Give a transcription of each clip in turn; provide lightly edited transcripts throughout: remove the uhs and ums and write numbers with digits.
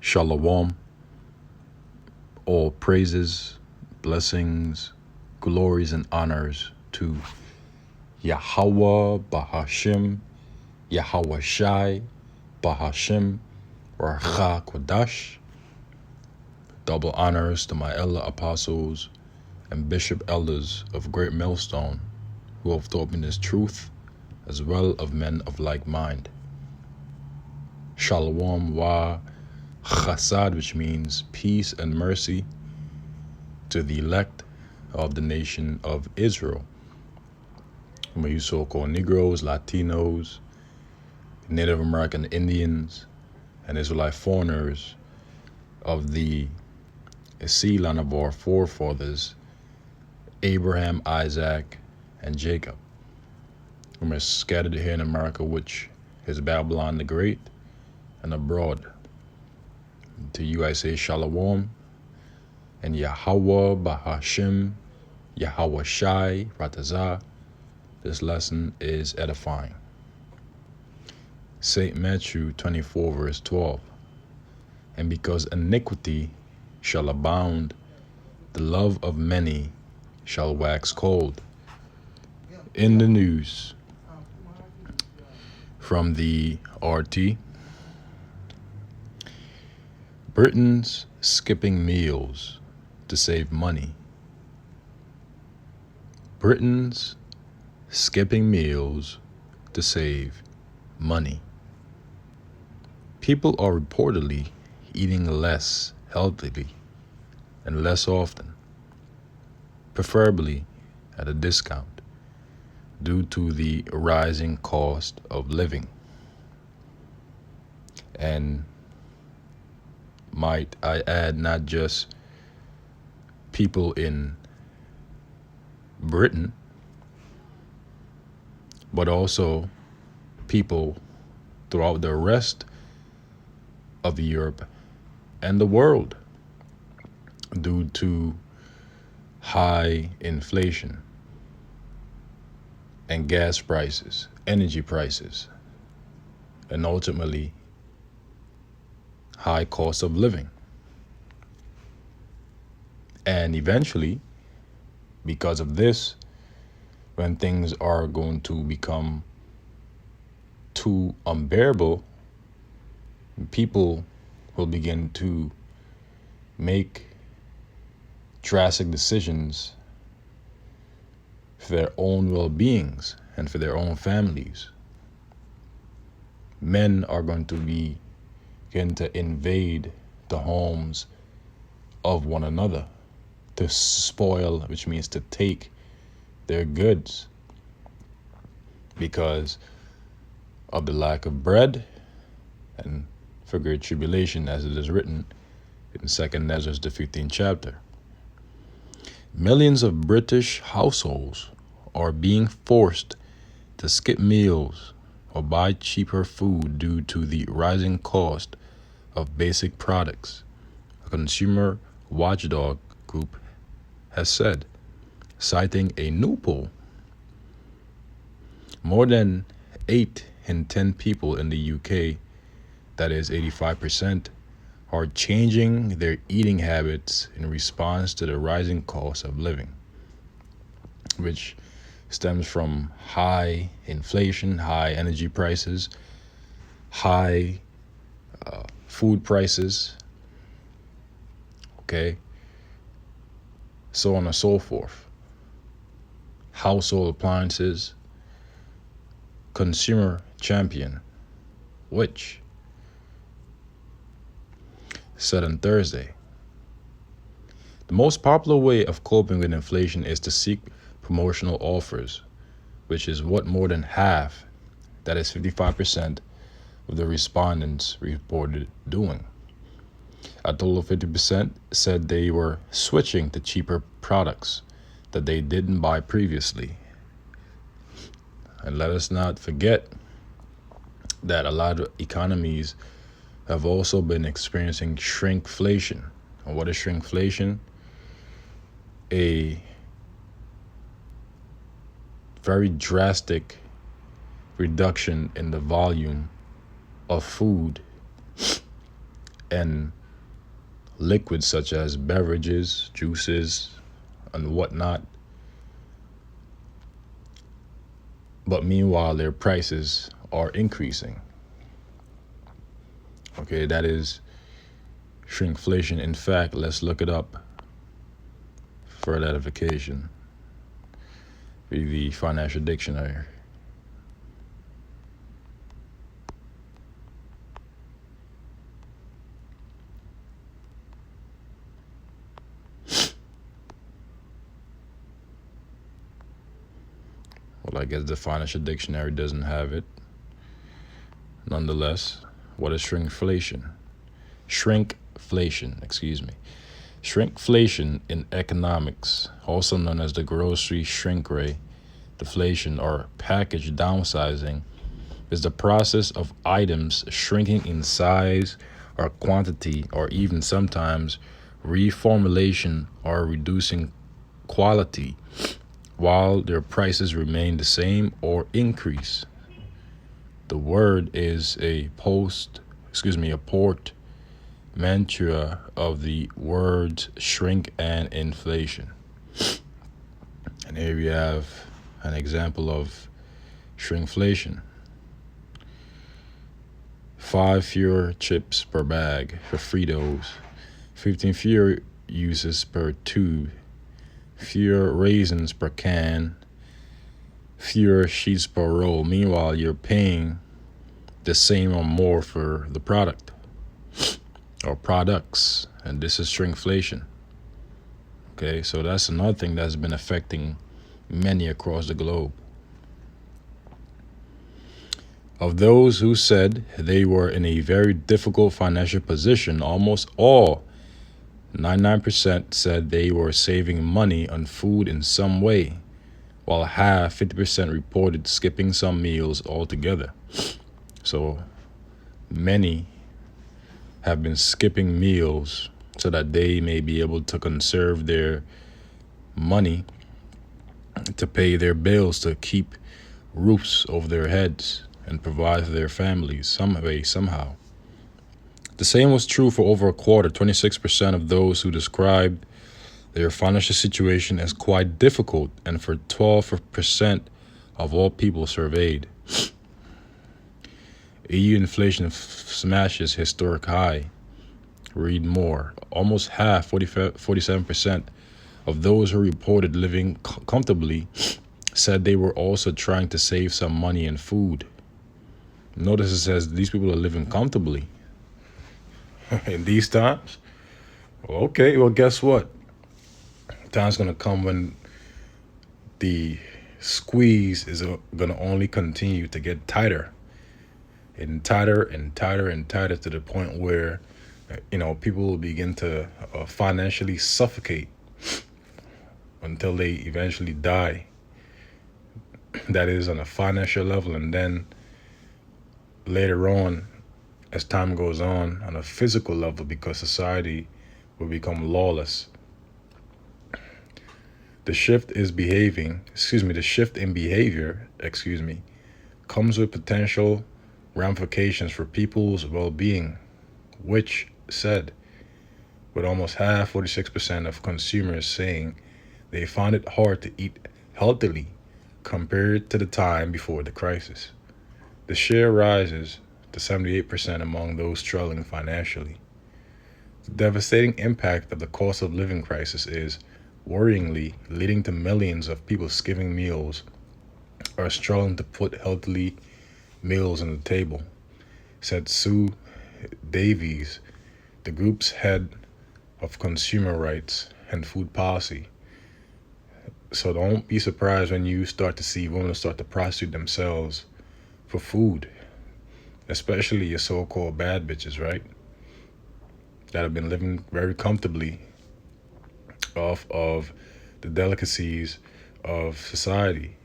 Shalom, all praises, blessings, glories, and honors to Yahweh Bahashim, Yahweh Shai, Bahashim, Racha Kodash. Double honors to my elder apostles and bishop elders of Great Millstone who have taught me this truth, as well of men of like mind. Shalom wa chasad, which means peace and mercy, to the elect of the nation of Israel. Whom you so-called Negroes, Latinos, Native American Indians, and Israelite foreigners of the seed line of our forefathers, Abraham, Isaac, and Jacob, whom are scattered here in America, which is Babylon the Great, and abroad. To you I say Shalom, and Yahweh Bahashim, Yahweh Shai, Ratazah. This lesson is edifying. St. Matthew 24 verse 12. And because iniquity shall abound, the love of many shall wax cold. In the news from the RT, Britons skipping meals to save money. Britons skipping meals to save money. People are reportedly eating less healthily and less often, preferably at a discount, due to the rising cost of living. And might I add, not just people in Britain, but also people throughout the rest of Europe and the world, due to high inflation and gas prices, energy prices, and ultimately high cost of living. And eventually, because of this, when things are going to become too unbearable, people will begin to make drastic decisions for their own well-beings and for their own families. Men are going to begin to invade the homes of one another, to spoil, which means to take their goods, because of the lack of bread and for great tribulation, as it is written in 2nd Ezra, the 15th chapter. Millions of British households are being forced to skip meals or buy cheaper food due to the rising cost of basic products, a consumer watchdog group has said, citing a new poll. More than 8 in 10 people in the UK, that is 85%, are changing their eating habits in response to the rising cost of living, which stems from high inflation, high energy prices, high food prices, okay, so on and so forth. Household appliances, Consumer Champion, which said on Thursday, the most popular way of coping with inflation is to seek promotional offers, which is what more than half, that is 55%, of the respondents reported doing. A total of 50% said they were switching to cheaper products that they didn't buy previously. And let us not forget that a lot of economies have also been experiencing shrinkflation. And what is shrinkflation? A very drastic reduction in the volume of food and liquids such as beverages, juices, and whatnot. But meanwhile, their prices are increasing. Okay, that is shrinkflation. In fact, let's look it up for edification. Read the financial dictionary. Well, I guess the financial dictionary doesn't have it. Nonetheless, what is shrinkflation? Shrinkflation, excuse me. Shrinkflation in economics, also known as the grocery shrink ray, deflation, or package downsizing, is the process of items shrinking in size or quantity, or even sometimes reformulation or reducing quality, while their prices remain the same or increase. The word is a portmanteau of the words shrink and inflation. And here we have an example of shrinkflation. 5 fewer chips per bag for Fritos, 15 fewer uses per tube, fewer raisins per can, fewer sheets per roll. Meanwhile, you're paying the same or more for the product or products, and this is shrinkflation. Okay, so that's another thing that's been affecting many across the globe. Of those who said they were in a very difficult financial position, almost all, 99%, said they were saving money on food in some way, while half, 50%, reported skipping some meals altogether. So many have been skipping meals so that they may be able to conserve their money to pay their bills, to keep roofs over their heads and provide for their families some way, somehow. The same was true for over a quarter, 26% of those who described their financial situation as quite difficult, and for 12% of all people surveyed. EU inflation smashes historic high. Read more. Almost half, 47%, of those who reported living comfortably said they were also trying to save some money in food. Notice it says these people are living comfortably in these times. Well, okay, well, guess what? Time's going to come when the squeeze is going to only continue to get tighter and tighter and tighter and tighter, to the point where, people will begin to financially suffocate until they eventually die. That is on a financial level, and then later on, as time goes on a physical level, because society will become lawless. The shift in behavior, comes with potential ramifications for people's well-being, which said, with almost half, 46%, of consumers saying they found it hard to eat healthily compared to the time before the crisis. The share rises to 78% among those struggling financially. The devastating impact of the cost of living crisis is, worryingly, leading to millions of people skipping meals or struggling to put healthy meals on the table, said Sue Davies, the group's head of consumer rights and food policy. So don't be surprised when you start to see women start to prostitute themselves for food, especially your so-called bad bitches, right? That have been living very comfortably off of the delicacies of society.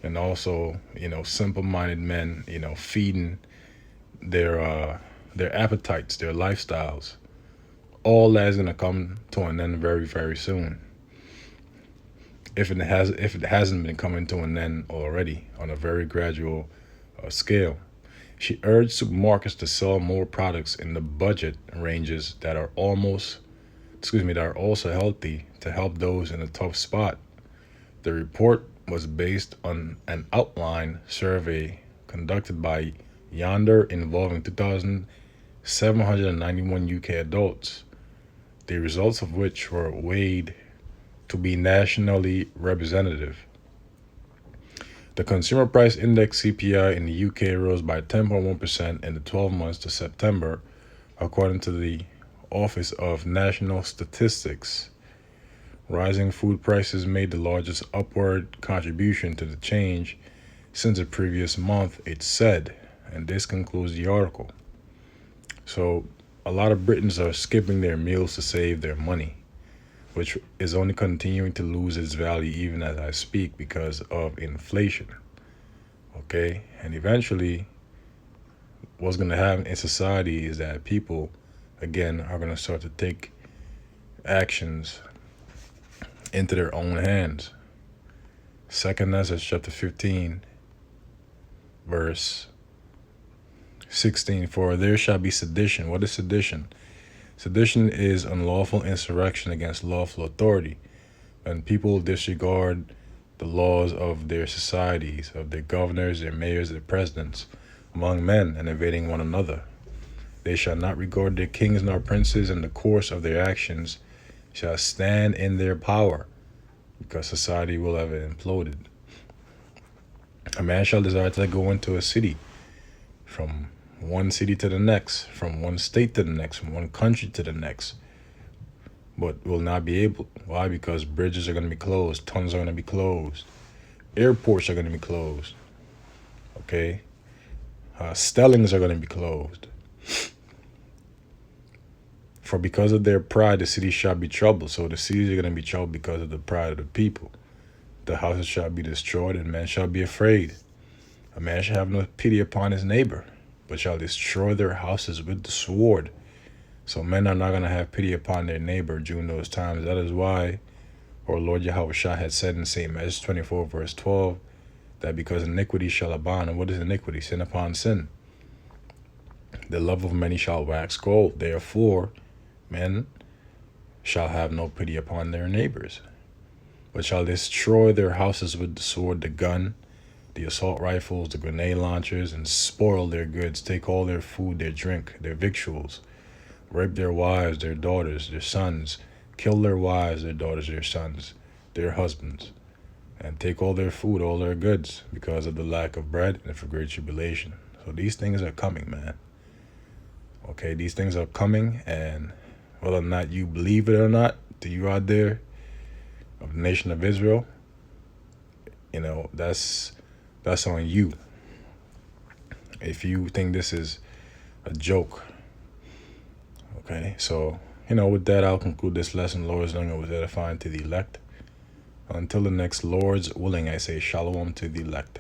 And also, simple-minded men, feeding their appetites, their lifestyles. All that is gonna come to an end very, very soon. If it hasn't been coming to an end already on a very gradual scale. She urged supermarkets to sell more products in the budget ranges that are also healthy to help those in a tough spot. The report was based on an outline survey conducted by Yonder involving 2,791 UK adults, the results of which were weighed to be nationally representative. The Consumer Price Index CPI in the UK rose by 10.1% in the 12 months to September, according to the Office of National Statistics. Rising food prices made the largest upward contribution to the change since the previous month, it said, and this concludes the article. So, a lot of Britons are skipping their meals to save their money, which is only continuing to lose its value even as I speak because of inflation. Okay? And eventually, what's going to happen in society is that people, again, are going to start to take actions into their own hands. 2 Ezra chapter 15, verse 16. For there shall be sedition. What is sedition? Sedition is unlawful insurrection against lawful authority, and people disregard the laws of their societies, of their governors, their mayors, their presidents, among men, and evading one another. They shall not regard their kings nor princes, and the course of their actions shall stand in their power, because society will have imploded. A man shall desire to go into a city, from one city to the next, from one state to the next, from one country to the next, but will not be able. Why? Because bridges are going to be closed, tunnels are going to be closed, airports are going to be closed, okay? Stellings are going to be closed. For because of their pride, the city shall be troubled. So the cities are going to be troubled because of the pride of the people. The houses shall be destroyed, and men shall be afraid. A man shall have no pity upon his neighbor, but shall destroy their houses with the sword. So men are not going to have pity upon their neighbor during those times. That is why our Lord Yahweh Shah had said in St. Matthew 24, verse 12, that because iniquity shall abound. And what is iniquity? Sin upon sin. The love of many shall wax cold. Therefore, men shall have no pity upon their neighbors, but shall destroy their houses with the sword, the gun, the assault rifles, the grenade launchers, and spoil their goods, take all their food, their drink, their victuals, rape their wives, their daughters, their sons, kill their wives, their daughters, their sons, their husbands, and take all their food, all their goods, because of the lack of bread and for great tribulation. So these things are coming, man. Okay, these things are coming, and whether or not you believe it or not, to you out there of the nation of Israel, that's on you. If you think this is a joke. Okay, so, with that, I'll conclude this lesson. Lord's willing, it was edifying to the elect. Until the next Lord's willing, I say shalom to the elect.